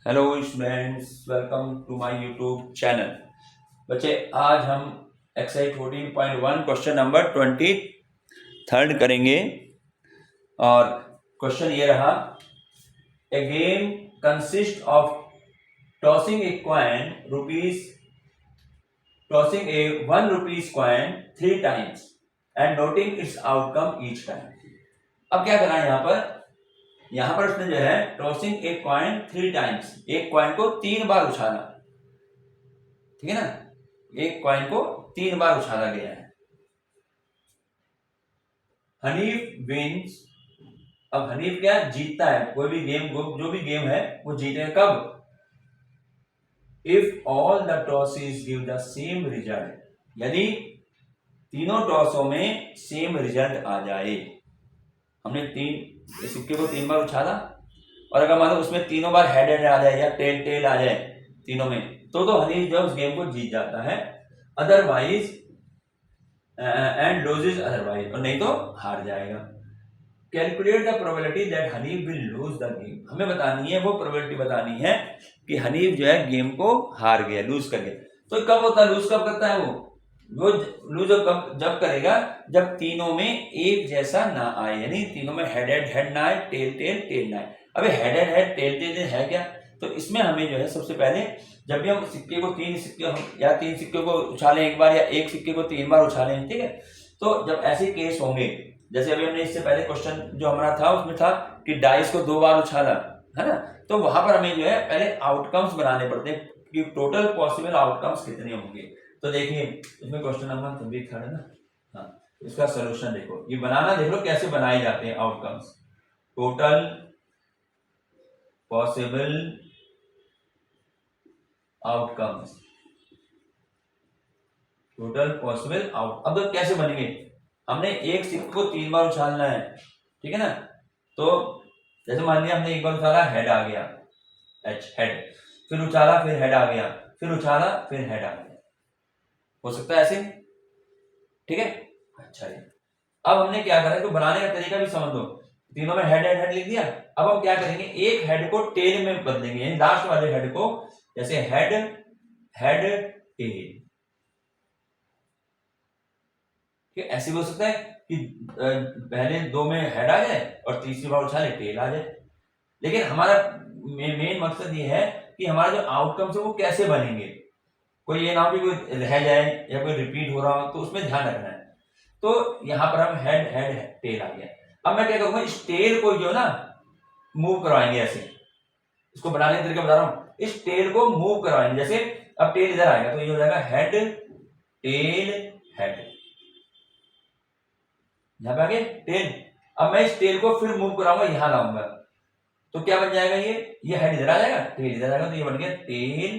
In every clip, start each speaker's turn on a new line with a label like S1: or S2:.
S1: Hello students, welcome to my YouTube channel. बच्चे, आज हम एक्सरसाइज 14.1 क्वेश्चन नंबर 23 करेंगे। और क्वेश्चन ये रहा, a game consist of tossing a coin tossing a 1 rupees coin 3 times and noting its outcome each time. अब क्या करना है यहाँ पर उसने जो है टॉसिंग एक कॉइन 3 टाइम्स, एक कॉइन को 3 बार उछाला। ठीक है ना, एक कॉइन को 3 बार उछाला गया है। हनीफ विंस। अब हनीफ क्या जीतता है, कोई भी गेम, जो भी गेम है वो जीतेगा कब? If all the tosses give the same result, यदि तीनों टॉसों में सेम रिजल्ट आ जाए। हमने सिक्के को 3 बार उछाला और अगर मान लो उसमें तीनों बार हेड हेड आ जाए या टेल टेल आ जाए तीनों में, तो हनीफ जो उस गेम को जीत जाता है। अदरवाइज एंड लूजेस अदरवाइज, और नहीं तो हार जाएगा। Calculate the probability that Hanif will lose the game. हमें बतानी है, वो प्रोबेबिलिटी बतानी है कि हनीफ जो है गेम को हार गया, लूज कर गया। तो कब होता है, लूज कब करता है वो लूज कब जब करेगा जब तीनों में एक जैसा ना आए, यानी तीनों में हेड हेड हेड ना आए, टेल टेल टेल ना आए। अबे head head head tail tail है क्या? तो इसमें हमें जो है सबसे पहले, जब भी हम सिक्के को तीन सिक्के को उछालें एक बार, या एक सिक्के को 3 बार उछालें, ठीक है, तो जब ऐसे केस होंगे, जैसे अभी हमने इससे पहले क्वेश्चन जो हमारा था उसमें था कि डाइस को 2 बार उछाला, है ना, तो वहां पर हमें जो है पहले आउटकम्स बनाने पड़ते हैं कि टोटल पॉसिबल आउटकम्स कितने होंगे। तो देखिए इसमें क्वेश्चन नंबर 23 है ना, हाँ, इसका सोल्यूशन देखो, ये बनाना देख लो कैसे बनाए जाते हैं outcomes. Total possible outcomes, total possible out. अब तो कैसे बनेंगे, हमने एक सिक्के को 3 बार उछालना है, ठीक है ना। तो जैसे मान लिया हमने एक बार उछाला, हेड आ गया, एच हेड, फिर उछाला, फिर हेड आ गया, फिर उछाला, फिर हेड आ गया। हो सकता है ऐसे, ठीक है। अच्छा जी, अब हमने क्या करा है, तो बनाने का तरीका भी समझ लो। तीनों में हेड हेड हेड लिख दिया। अब हम क्या करेंगे, एक हेड को टेल में बदलेंगे, यानी लास्ट वाले हेड को, जैसे हेड हेड टेल। ठीक है, ऐसे भी हो सकता है कि पहले 2 में हेड आ जाए और तीसरी बार उछाले टेल आ जाए। लेकिन हमारा मेन मकसद ये है कि हमारा जो आउटकम्स है वो कैसे बनेंगे, कोई ये ना हो कि कोई रह जाए या कोई रिपीट हो रहा हो, तो उसमें ध्यान रखना है। तो यहाँ पर हम हेड हेड टेल आ गया। अब मैं क्या करूंगा, इस टेल को जो ना मूव करवाएंगे ऐसे, इसको बनाने का तरीका बता रहा हूं, इस टेल को मूव करवाएंगे। जैसे अब टेल इधर आएगा तो ये हो जाएगा हेड टेल हेड, यहां पे आगे टेल। अब मैं इस टेल को फिर मूव कराऊंगा, यहां लाऊंगा, तो क्या बन जाएगा, ये हेड इधर आ जाएगा, टेल इधर आएगा, तो ये बन गया टेल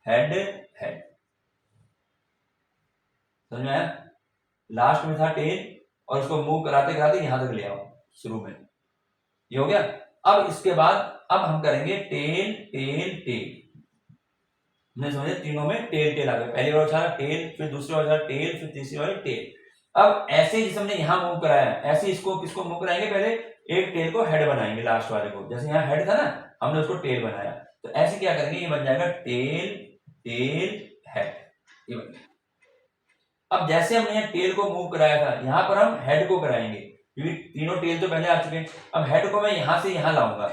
S1: हेड हेड। समझ में आया? लास्ट में था टेल और इसको मूव कराते कराते यहां तक ले आओ शुरू में, ये हो गया। अब इसके बाद अब हम करेंगे टेल टेल टेल। हमने समझे तीनों में टेल टेल आ गया, पहली बार उछाला टेल, फिर दूसरी बार उछाला टेल, फिर तीसरी बार टेल। अब ऐसे जिसे हमने यहां मूव कराया, ऐसे इसको किसको मूव कराएंगे, पहले एक टेल को हेड बनाएंगे लास्ट वाले को, जैसे यहाँ हेड था ना, हमने उसको टेल बनाया, तो ऐसे क्या करेंगे, ये बन जाएगा टेल टेल हेड, ये बन गया। अब जैसे हमने यहाँ टेल को मूव कराया था, यहाँ पर हम हेड को कराएंगे, क्योंकि तीनों टेल तो पहले आ चुके हैं। अब हेड को मैं यहां से यहां लाऊंगा,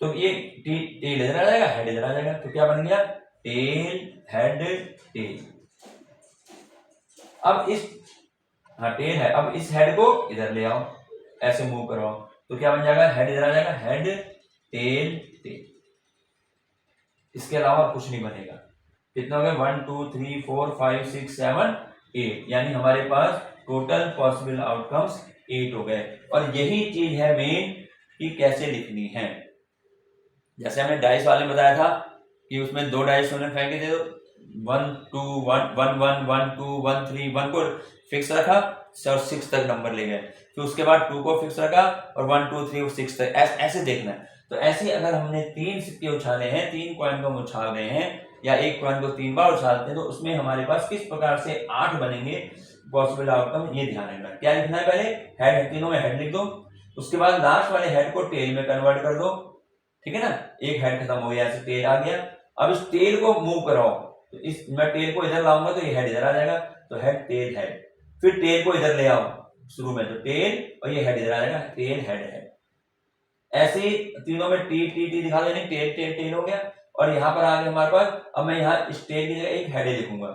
S1: तो ये टेल इधर आ जाएगा, हेड इधर आ जाएगा, तो क्या बन गया, टेल हेड टेल। अब इस, हाँ टेल है, अब इस हेड को इधर ले आओ, ऐसे मूव करवाओ, तो क्या बन जाएगा, हेड इधर आ जाएगा, हेड टेल टेल। इसके अलावा कुछ नहीं बनेगा। कितना हो गया, 1 2 3 4 5 6 7 8, यानी हमारे पास टोटल पॉसिबल आउटकम्स 8 हो गए। और यही चीज है मेन कि कैसे लिखनी है। जैसे हमने डाइस वाले में बताया था कि उसमें 2 डाइस उन्होंने फेंके थे, 1 2 1 1 1 1 2 1 3, 1 को फिक्स रखा और 6 तक नंबर ले गए, फिर उसके बाद 2 को फिक्स रखा और 1 2 3 6 तक, ऐसे देखना है। तो ऐसे अगर हमने 3 सिक्के उछाले हैं, 3 कॉइन को हम उछाल रहे हैं, या एक कॉइन को 3 बार उछालते हैं, तो उसमें हमारे पास किस प्रकार से 8 बनेंगे पॉसिबल आउटकम, ये ध्यान रखना। क्या लिखना है, पहले हेड, तीनों में हेड लिख दो, उसके बाद लास्ट वाले हेड को टेल में कन्वर्ट कर दो, ठीक है ना, एक हेड खत्म हो गया, ऐसे टेल आ गया। अब इस टेल को मूव कराओ, तो इस मैं टेल को इधर लाऊंगा तो ये हेड इधर आ जाएगा, तो हेड टेल हेड। फिर टेल को इधर ले आओ शुरू में, तो टेल और ये हेड इधर आ जाएगा, टेल हेड हेड। ऐसे ही तीनों में टी टी टी दिखा देने, टेल टेल टेल हो गया। और यहाँ पर आ गया हमारे पास, अब मैं यहाँ इस टेल की जगह एक हेड लिखूंगा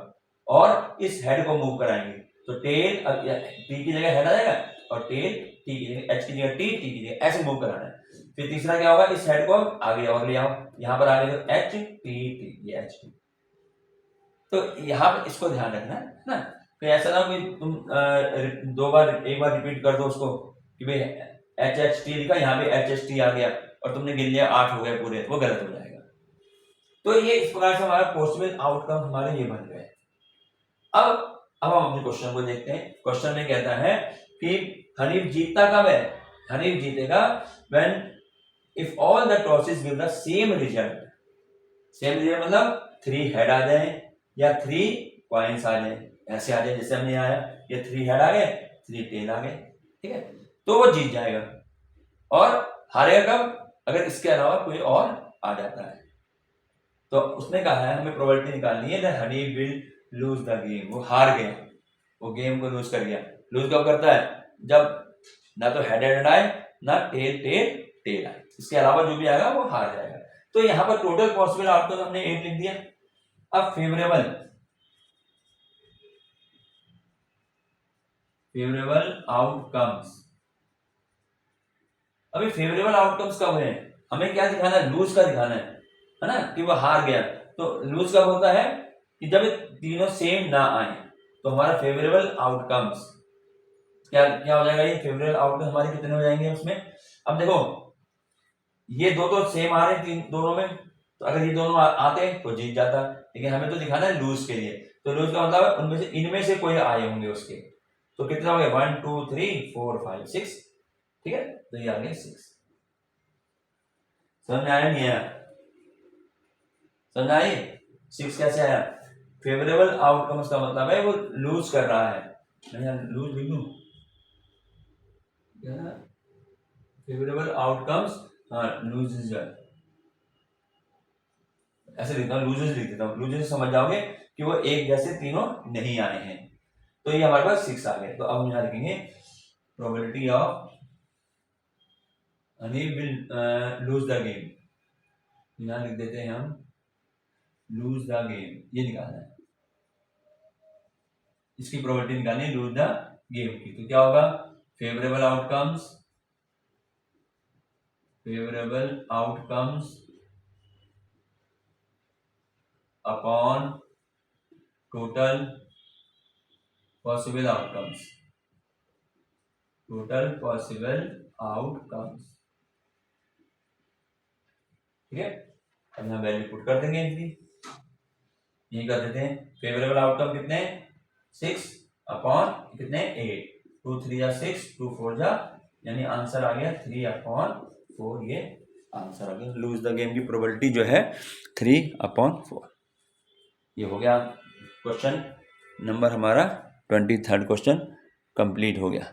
S1: और इस हेड को मूव कराएंगे, तो टेल अब टी की जगह हेड आ जाएगा और टेल टी की जगह, एच की जगह टी, टी की जगह, ऐसे मूव कराना है। फिर तीसरा क्या होगा, इस हेड को आगे और ले आओ, यहाँ पर आगे तो एच टी टी, ये एच टी। तो यहाँ पर इसको ध्यान रखना है ना, तो ऐसा ना कि तुम दो बार एक बार रिपीट कर दो उसको कि भाई एच एच टी लिखा, यहाँ पे एच एच टी आ गया और तुमने गिन लिया 8 हो गए पूरे, वो गलत हो जाएगा। तो ये इस प्रकार से हमारा पॉसिबल आउटकम हमारे ये बन गए। अब हम अपने क्वेश्चन को देखते हैं। क्वेश्चन में कहता है कि हनीफ जीतता कब है, हनीफ जीतेगा when if all the tosses give the same result. Same result मतलब 3 हेड आ जाए या 3 कॉइंस आ जाए, ऐसे आ जाए जैसे हमने आया, ये 3 हेड आ गए 3 टेल आ गए, ठीक है, तो वो जीत जाएगा। और हारेगा कब, अगर इसके अलावा कोई और आ जाता है। तो उसने कहा है हमें प्रोबेबिलिटी निकालनी है, Honey will lose the game, वो हार गया, वो गेम को लूज कर गया। लूज कब करता है, जब ना तो हेड हेड आए ना टेल टेल टेल आए, इसके अलावा जो भी आएगा वो हार जाएगा। तो यहाँ पर टोटल पॉसिबल आउटकम हमने 8 लिख दिया। अब फेवरेबल आउटकम्स, अभी फेवरेबल आउटकम्स कब है, हमें क्या दिखाना है, लूज का दिखाना है ना, कि वो हार गया। तो लूज कब होता है कि जब तीनों सेम ना आए, तो हमारा फेवरेबल आउटकम्स क्या क्या हो जाएगा, ये फेवरेबल आउटकम हमारे कितने हो जाएंगे उसमें। अब देखो ये दो तो सेम आ रहे हैं तीन दोनों में, तो अगर ये दोनों आते तो जीत जाता, लेकिन हमें तो दिखाना है लूज के लिए। तो लूज का मतलब है उनमें से इनमें से कोई आए होंगे उसके, तो कितना हो गया 1 2 3 4 5 6, ठीक है, तो ये आ गया 6। समझ में आया नहीं आया, समझ आई 6 कैसे आया। फेवरेबल आउटकम्स का मतलब है वो लूज कर रहा है, मैं लूज लिख दूं, फेवरेबल आउटकम्स, हाँ लूजेस, ऐसे लिखता हूँ लूजेस लिख देता हूँ, लूजेस समझ जाओगे कि वो एक जैसे तीनों नहीं आए हैं। तो ये हमारे पास 6 आ गए। तो अब हम यहाँ लिखेंगे probability of honey will lose the game, यहाँ लिख देते हैं हम लूज द गेम, ये निकालना है, इसकी प्रोबेबिलिटी निकालनी है लूज द गेम की। तो क्या होगा, favourable outcomes upon total possible outcomes, ठीक है। अब यहाँ वैल्यू पुट कर देंगे इनकी, यही कर देते हैं। फेवरेबल आउटकम कितने 6 अपॉन कितने 8, 2 3 या 6, 2 4 जा, यानी आंसर आ गया 3 अपॉन 4, ये आंसर आ गया। लूज द गेम की प्रोबेबिलिटी जो है 3 अपॉन 4। ये हो गया क्वेश्चन नंबर हमारा 23rd क्वेश्चन कंप्लीट हो गया।